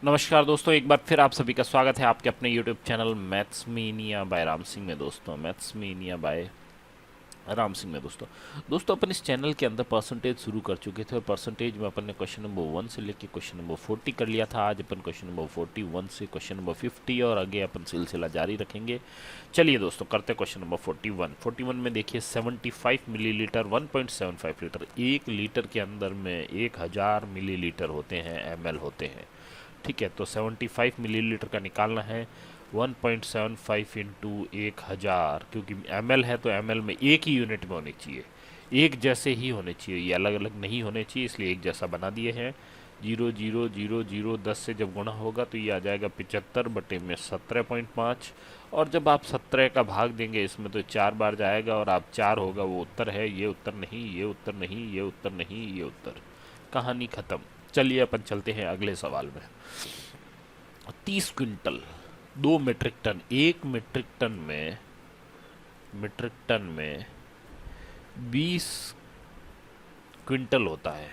नमस्कार दोस्तों, एक बार फिर आप सभी का स्वागत है आपके अपने YouTube channel maths mania by Ram Singh में। दोस्तों maths mania by Ram Singh में दोस्तों अपन इस चैनल के अंदर परसेंटेज शुरू कर चुके थे और परसेंटेज में अपन ने क्वेश्चन नंबर 1 से लेके क्वेश्चन नंबर 40 कर लिया था। आज अपन क्वेश्चन नंबर 41 से क्वेश्चन नंबर 50 और आगे अपन सिलसिला जारी रखेंगे। चलिए दोस्तों करते क्वेश्चन नंबर 41 में देखिए 75 मिलीलीटर 1.75 लीटर, 1 लीटर के अंदर में 1000 मिलीलीटर होते हैं, ml होते हैं। ठीक है, तो 75 मिलीलीटर का निकालना है। 1.75 इंटू 1000, क्योंकि ml है तो ml में एक ही यूनिट में होनी चाहिए, एक जैसे ही होने चाहिए, ये अलग अलग नहीं होने चाहिए, इसलिए एक जैसा बना दिए हैं। 0.000 10 से जब गुणा होगा तो ये आ जाएगा 75 बटे में 17.5। और जब आप 17 का भाग देंगे इसमें तो 4 बार जाएगा और आप 4 होगा, वो उत्तर है। ये उत्तर नहीं, ये उत्तर नहीं, ये उत्तर नहीं, ये उत्तर। कहानी खत्म। चलिए अपन चलते हैं अगले सवाल में। 30 quintal 2 metric ton, 1 metric ton में 20 क्विंटल होता है।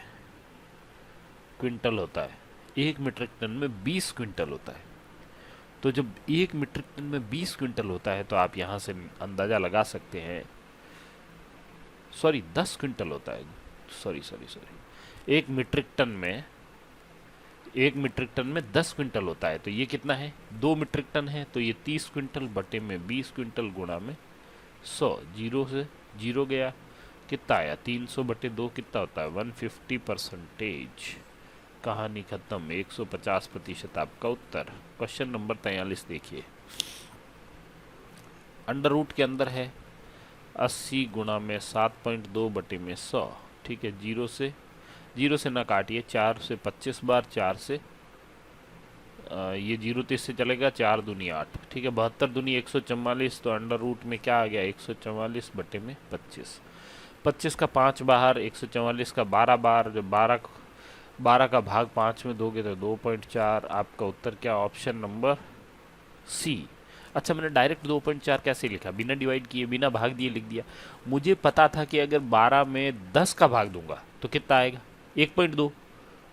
क्विंटल होता है, 1 मीट्रिक टन में 20 क्विंटल होता है। तो जब 1 मीट्रिक टन में 20 क्विंटल होता है तो आप यहां से अंदाजा लगा सकते हैं, सॉरी 10 क्विंटल होता है, sorry sorry sorry 1 metric ton में 10 क्विंटल होता है। तो ये कितना है, 2 मीट्रिक टन है, तो ये 30 क्विंटल बटे में 20 क्विंटल गुणा में 100। जीरो से जीरो गया, कितना आया, 300 बटे 2 कितना होता है, 150%। कहानी खत्म, 150% आपका उत्तर। क्वेश्चन नंबर 43 देखिए, अंडर रूट के अंदर है 80 गुणा में 7.2 बटे में 100। ठीक है, जीरो से ना काटिए, 4 से 25 बार, 4 से ये जीरो तो इससे चलेगा, 4 दूनी 8। ठीक है, 72 दूनी 144, तो अंडर रूट में क्या आ गया, 144 बटे में 25। 25 का 5 बाहर, 144 का 12 बार, जब 12 का भाग 5 में दोगे तो 2.4। आपका उत्तर क्या, ऑप्शन नंबर सी। अच्छा, मैंने डायरेक्ट 2.4 कैसे लिखा, बिना डिवाइड किए बिना भाग दिए लिख दिया। मुझे पता था कि अगर 12 में 10 का भाग दूंगा तो कितना आएगा, 1.2,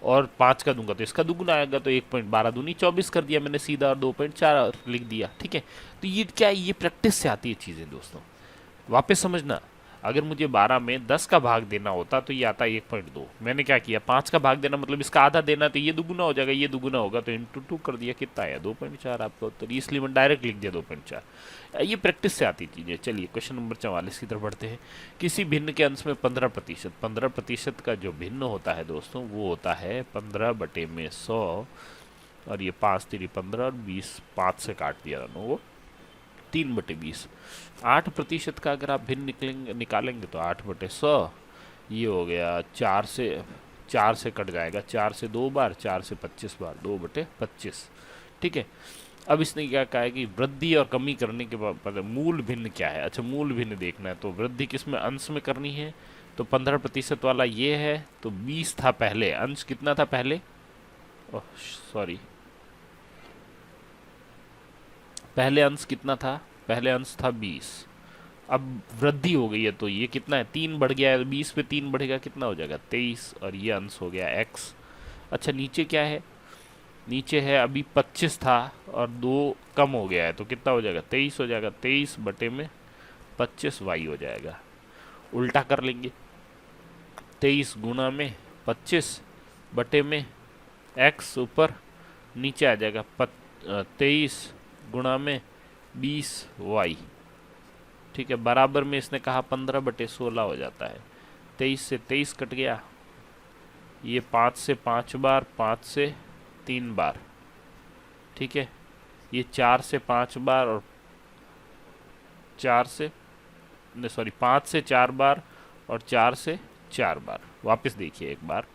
और 5 का दूंगा तो इसका दुगुना आएगा, तो 1.12 दूनी 24 कर दिया मैंने सीधा, और 2.4 लिख दिया। ठीक है, तो ये क्या है, ये प्रैक्टिस से आती है चीज़ें दोस्तों। वापस समझना, अगर मुझे 12 में 10 का भाग देना होता तो ये आता है 1.2। मैंने क्या किया, 5 का भाग देना मतलब इसका आधा देना, तो ये दुगुना हो जाएगा, ये दुगुना होगा तो इंटू 2 कर दिया, कितना आया 2.4 आपका उत्तर। इसलिए मैं डायरेक्ट लिख दिया 2.4। ये प्रैक्टिस से आती चीज़ें। चलिए क्वेश्चन नंबर 44 की तरफ बढ़ते हैं। किसी भिन्न के अंश में 15%, 15% का जो भिन्न होता है दोस्तों वो होता है 15 बटे में 100, और ये 5 3 15 और 20 5 से काट दिया दोनों, वो 3/20। 8% का अगर आप भिन्न निकालेंगे तो 8/100, ये हो गया 4 से कट जाएगा, 4 से 2 बार, 4 से 25 बार, 2/25। ठीक है, अब इसने क्या कहा है कि वृद्धि और कमी करने के बाद मूल भिन्न क्या है। अच्छा, मूल भिन्न देखना है तो वृद्धि किस में, अंश में करनी है, तो 15% वाला ये है, तो 20 था पहले, अंश कितना था पहले, ओह सॉरी, पहले अंश कितना था, पहले अंश था 20। अब वृद्धि हो गई है तो ये कितना है, 3 बढ़ गया है, 20 पे 3 बढ़ेगा कितना हो जाएगा 23, और ये अंश हो गया x। अच्छा, नीचे क्या है, नीचे है अभी 25 था और 2 कम हो गया है तो कितना हो जाएगा 23 हो जाएगा, 23 बटे में 25 y हो जाएगा। उल्टा कर लेंगे, 23 गुना में 25 बटे में x, ऊपर नीचे आ जाएगा 23 गुणा में 20y। ठीक है, बराबर में इसने कहा 15/16 हो जाता है। 23 से 23 कट गया, ये 5 से 5 बार, 5 से 3 बार। ठीक है, ये 4 से 5 बार और 4 से नहीं सॉरी 5 से 4 बार और 4 से 4 बार। वापस देखिए एक बार,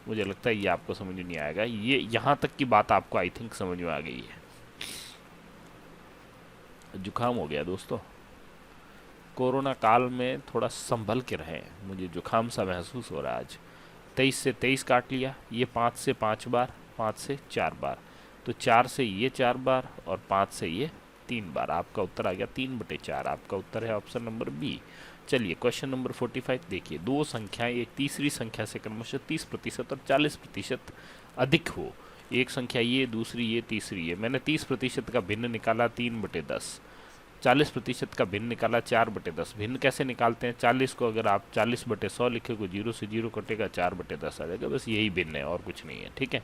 मुझे लगता है ये आपको समझ नहीं आएगा, ये यहाँ तक की बात आपको आई थिंक समझ में आ गई है। जुकाम हो गया दोस्तों, कोरोना काल में थोड़ा संभल के रहें, मुझे जुकाम सा महसूस हो रहा है आज। 23 से 23 काट लिया, ये 5 से 5 बार, 5 से 4 बार, तो 4 से ये 4 बार और 5 से ये 3 बार। आपका उत्तर आ गया 3/4। आपका उत्तर है ऑप्शन नंबर बी। चलिए क्वेश्चन नंबर 45 देखिए, दो संख्याएं एक तीसरी संख्या से क्रमशः 30% और 40% अधिक हो, एक संख्या ये, दूसरी ये, तीसरी ये। मैंने 30% का भिन्न निकाला 3/10, 40% का भिन्न निकाला 4/10। भिन्न कैसे निकालते हैं? 40 को अगर आप 40/100 लिखेंगे, 0 से 0 कटेगा, 4/10 आ जाएगा। बस यही भिन्न है और कुछ नहीं है, ठीक है।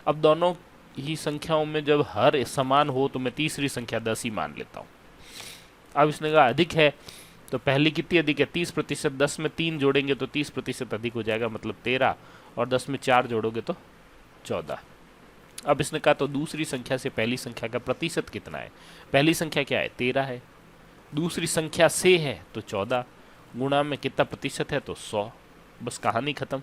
अब दोनों ही संख्याओं में जब हर समान हो तो मैं तीसरी संख्या 10 ही मान लेता हूँ। अब इसने कहा अधिक है, तो पहली कितनी अधिक है? 30%। 10 में 3 जोड़ेंगे तो 30% अधिक हो जाएगा, मतलब 13, और 10 में 4 जोड़ोगे तो 14। अब इसने कहा तो दूसरी संख्या से पहली संख्या का प्रतिशत कितना है? पहली संख्या क्या है? 13 है। दूसरी संख्या से है तो 14, गुणा में कितना प्रतिशत है? तो 100। बस कहानी खत्म।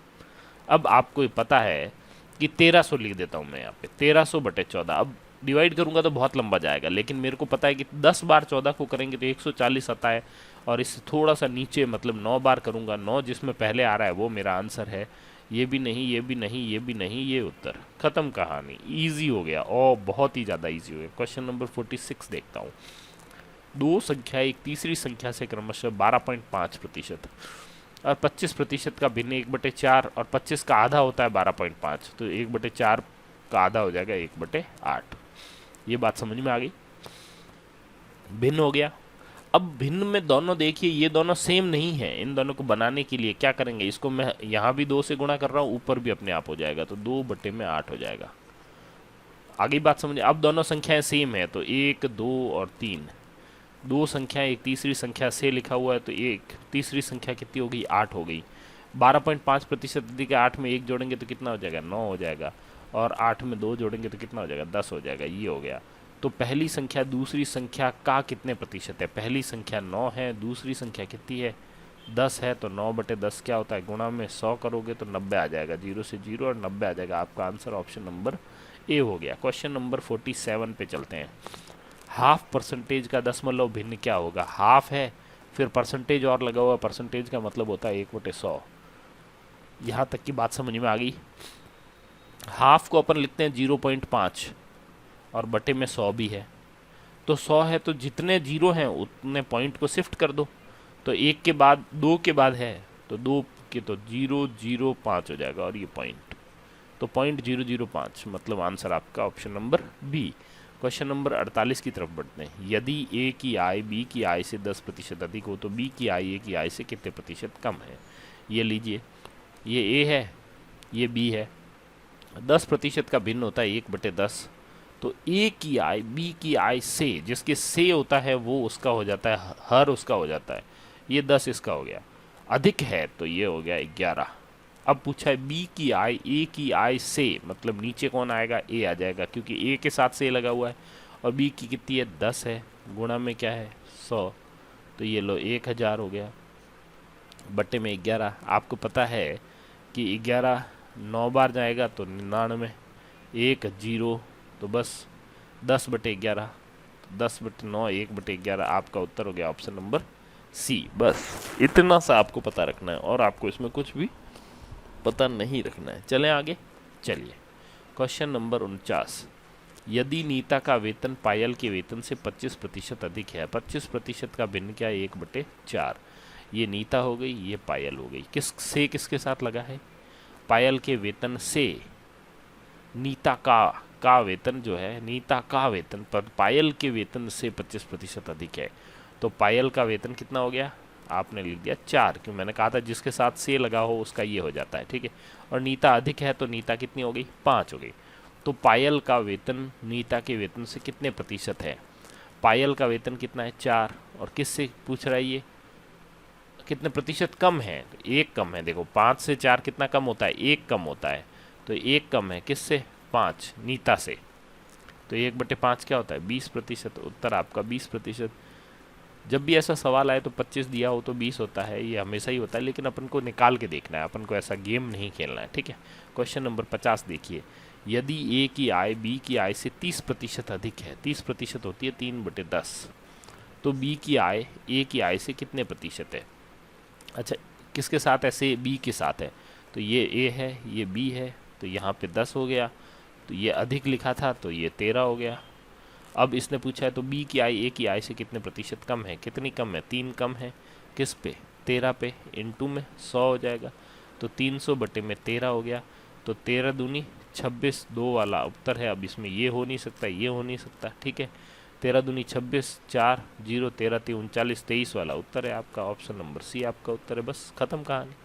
अब आपको पता है कि 1300 लिख देता हूँ मैं यहाँ पे, 1300/14। अब डिवाइड करूंगा तो बहुत लंबा जाएगा, लेकिन मेरे को पता है कि 10 बार 14 को करेंगे तो 140 आता है, और इससे थोड़ा सा नीचे मतलब 9 बार करूंगा, 9 जिसमें पहले आ रहा है वो मेरा आंसर है। ये भी नहीं, ये भी नहीं, ये भी नहीं, ये उत्तर। खत्म कहानी। इजी हो गया, और बहुत ही ज़्यादा इजी हो गया। क्वेश्चन नंबर 46 देखता हूँ। दो संख्या एक तीसरी संख्या से क्रमशः 12.5% और 25% का भिन्न 1/4, और 25 का आधा होता है 12.5, तो 1/4 का आधा हो जाएगा 1/8। ये बात समझ में आ गई? भिन्न हो गया। अब भिन्न में दोनों देखिए, ये दोनों सेम नहीं है। इन दोनों को बनाने के लिए क्या करेंगे? इसको मैं यहाँ भी 2 से गुणा कर रहा हूँ, ऊपर भी अपने आप हो जाएगा, तो 2/8 हो जाएगा। आगे बात समझिए। अब दोनों संख्याएं सेम है, तो 1, 2 और 3। दो संख्याएं एक तीसरी संख्या से लिखा हुआ है, तो एक तीसरी संख्या कितनी हो गई? 8 हो गई। 12.5% अधिक है, 8 में 1 जोड़ेंगे तो कितना हो जाएगा? 9 हो जाएगा, और 8 में 2 जोड़ेंगे तो कितना हो जाएगा? 10 हो जाएगा। ये हो गया। तो पहली संख्या दूसरी संख्या का कितने प्रतिशत है? पहली संख्या 9 है, दूसरी संख्या कितनी है? 10 है, तो 9/10 क्या होता है? गुणा में 100 करोगे तो 90 आ जाएगा। 0 से 0 और 90 आ जाएगा। आपका आंसर ऑप्शन नंबर ए हो गया। क्वेश्चन नंबर 47 पे चलते हैं। हाफ परसेंटेज का दशमलव भिन्न क्या होगा? हाफ है, फिर परसेंटेज और लगा हुआ, परसेंटेज का मतलब होता है 1/100। यहाँ तक की बात समझ में आ गई? हाफ को अपन लिखते हैं 0.5, और बटे में 100 भी है, तो 100 है तो जितने जीरो हैं उतने पॉइंट को शिफ्ट कर दो। तो 1 के बाद 2 के बाद है, तो 2 के तो 005 हो जाएगा, और ये पॉइंट, तो 0.005, मतलब आंसर आपका option number B. Question number 48 की तरफ बढ़ते हैं। यदि ए की आय बी की आय से 10% अधिक हो तो बी की आय ए की आय से कितने प्रतिशत कम है? ये लीजिए, ये ए है, ये बी है। 10% का भिन्न होता है 1/10, तो ए की आय बी की आय से, जिसके से होता है वो उसका हो जाता है, हर उसका हो जाता है। ये 10 इसका हो गया। अधिक है तो ये हो गया 11। अब पूछा है बी की आय ए की आय से, मतलब नीचे कौन आएगा? ए आ जाएगा, क्योंकि ए के साथ से लगा हुआ है, और बी की कितनी है? 10 है, गुणा में क्या है? 100, तो ये लो 1000 हो गया, बट्टे में 11। आपको पता है कि 11 9 बार जाएगा तो 99, 1 0, तो बस 10/11, 10/9, 1/11। आपका उत्तर हो गया ऑप्शन नंबर सी। बस इतना सा आपको पता रखना है, और आपको इसमें कुछ भी पता नहीं रखना है। चलें आगे। चलिए, क्वेश्चन नंबर 49। यदि नीता का वेतन पायल के वेतन से 25% अधिक है, 25% का भिन्न क्या है? 1/4। ये नीता हो गई, ये पायल हो गई। किसके साथ लगा है? पायल के वेतन से नीता का वेतन जो है, नीता का वेतन पर पायल के वेतन से 25% अधिक है, तो पायल का वेतन कितना हो गया? आपने लिख दिया 4, क्यों? मैंने कहा था जिसके साथ से लगा हो उसका ये हो जाता है, ठीक है। और नीता अधिक है तो नीता कितनी हो गई? 5 हो गई। तो पायल का वेतन नीता के वेतन से कितने प्रतिशत है? पायल का वेतन कितना है? 4। और किससे पूछ रहा है ये? कितने प्रतिशत कम है? तो 1 कम है। देखो 5 से 4 कितना कम होता है? 1 कम होता है, तो 1 कम है किससे? 5, नीता से। तो 1/5 क्या होता है? 20%। उत्तर आपका 20%। जब भी ऐसा सवाल आए तो 25 दिया हो तो 20 होता है, ये हमेशा ही होता है, लेकिन अपन को निकाल के देखना है, अपन को ऐसा गेम नहीं खेलना है, ठीक है। क्वेश्चन नंबर 50 देखिए। यदि ए की आय बी की आय से 30% अधिक है, 30% होती है 3/10, तो बी की आय ए की आय से कितने प्रतिशत है? अच्छा, किसके साथ है? से बी के साथ है, तो ये ए है, ये बी है, तो यहाँ पे 10 हो गया, तो ये अधिक लिखा था तो ये 13 हो गया। अब इसने पूछा है तो बी की आय ए की आय से कितने प्रतिशत कम है? कितनी कम है? 3 कम है। किस पे? 13 पे, इंटू में 100 हो जाएगा, तो 300/13 हो गया, तो 13 दूनी 26 2 वाला उत्तर है। अब इसमें ये हो नहीं सकता, ये हो नहीं सकता, ठीक है। 13 दूनी 26, 4 0 13 3 39 23 वाला उत्तर है आपका। ऑप्शन नंबर सी आपका उत्तर है। बस खत्म कहानी।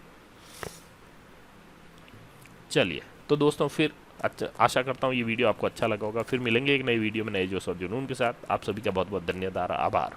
चलिए तो दोस्तों फिर अच्छा, आशा करता हूँ ये वीडियो आपको अच्छा लगा होगा। फिर मिलेंगे एक नई वीडियो में नए जोश और जुनून के साथ। आप सभी का बहुत बहुत धन्यवाद, आभार।